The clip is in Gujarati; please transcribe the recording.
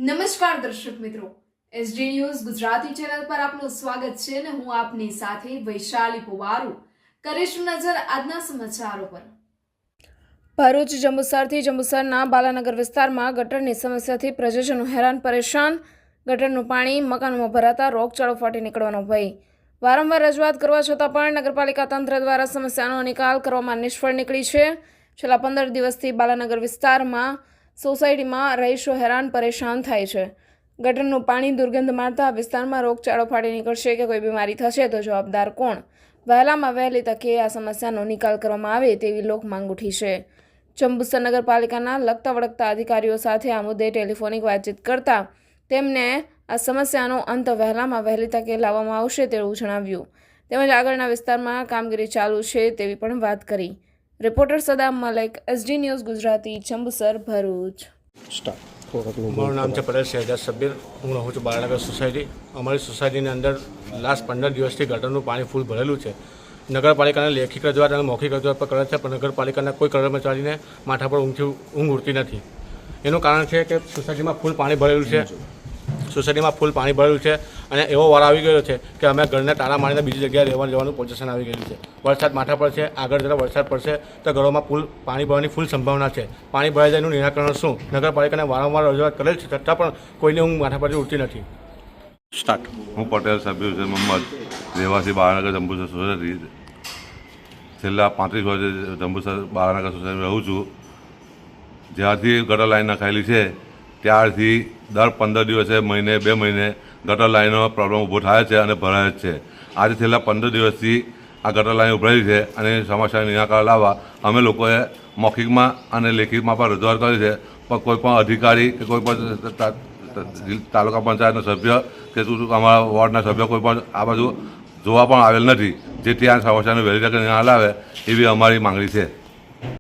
નમસ્કાર દર્શક મિત્રો, એસડી ન્યૂઝ ગુજરાતી ચેનલ પર આપનું સ્વાગત છે અને હું આપની સાથે વૈશાલી પોવારુ કરીશું નજર આજના સમાચારો પર। ભરૂચ જંબુસરથી જંબુસરના બાલાનગર વિસ્તારમાં ગટરની સમસ્યાથી પ્રજાજનો હેરાન પરેશાન। ગટરનું પાણી મકાનોમાં ભરાતા રોગચાળો ફાટી નીકળવાનો ભય। વારંવાર રજૂઆત કરવા છતાં પણ નગરપાલિકા તંત્ર દ્વારા સમસ્યાનો નિકાલ કરવામાં નિષ્ફળ નીકળી છે। છેલ્લા 15 દિવસથી બાલાનગર વિસ્તારમાં સોસાયટીમાં રહીશો હેરાન પરેશાન થાય છે। ગટરનું પાણી દુર્ગંધ મારતા વિસ્તારમાં રોગચાળો ફાટી નીકળશે કે કોઈ બીમારી થશે તો જવાબદાર કોણ? વહેલામાં વહેલી તકે આ સમસ્યાનો નિકાલ કરવામાં આવે તેવી લોક માંગ ઉઠી છે। જંબુસર નગરપાલિકાના લગતા વળગતા અધિકારીઓ સાથે આ મુદ્દે ટેલિફોનિક વાતચીત કરતા તેમને આ સમસ્યાનો અંત વહેલામાં વહેલી તકે લાવવામાં આવશે તેવું જણાવ્યું। તેમજ આગળના વિસ્તારમાં કામગીરી ચાલુ છે તેવી પણ વાત કરી। Reporter Saddam Malik, SD news Gujarati, Jambusar, Bharuch. મારું નામ છે પટેલ શહેજાદ સબ્બીર। હું રહું છું બાલાનગર સોસાયટી। અમારી સોસાયટીની અંદર લાસ્ટ 15 દિવસથી ગટરનું પાણી ફૂલ ભરેલું છે। નગરપાલિકાને લેખિત રજૂઆત અને મૌખિક રજૂઆત પર કરે છે, પણ નગરપાલિકાના કોઈ કર્મચારીને માથા પર ઊંઘ ઉડતી નથી। એનું કારણ છે કે સોસાયટીમાં ફૂલ પાણી ભરેલું છે। અને એવો વાર આવી ગયો છે કે અમે ઘરને તાળા મારીને બીજી જગ્યાએ રહેવા જવાનું પોઝિશન આવી ગયું છે। વરસાદ માથા પર છે, આગળ જરા વરસાદ પડશે તો ઘરોમાં પાણી ભરવાની ફૂલ સંભાવના છે। પાણી ભરાઈ જાય એનું નિરાકરણ શું? નગરપાલિકાને વારંવાર રજૂઆત કરેલ છે છતાં પણ કોઈને ઊંઘ માથા પરથી ઉડતી નથી। હું પટેલ સબીર હુસેન મોહમ્મદ, રહેવાસી બાલાનગર જંબુસર સોસાયટી। છેલ્લા 35 વર્ષથી જંબુસર બાલાનગર સોસાયટી રહું છું। જ્યારથી ગટર લાઈન નખાયેલી છે ત્યારથી દર 15 દિવસે મહિને 2 મહિને ગટર લાઈનનો પ્રોબ્લેમ ઊભો થાય છે અને ભરાય જ છે। આજે છેલ્લા 15 દિવસથી આ ગટર લાઈન ઉભરાઈ છે અને સમસ્યાનું નિરાકરણ લાવવા અમે લોકોએ મૌખિકમાં અને લેખિતમાં પણ રજૂઆત કરી છે, પણ કોઈ પણ અધિકારી કે કોઈ પણ તાલુકા પંચાયતના સભ્ય કે અમારા વોર્ડના સભ્ય કોઈ પણ આ બાજુ જોવા પણ આવેલ નથી, જેથી આ સમસ્યાનું વહેલી તકે નિકાલ આવે એવી અમારી માંગણી છે।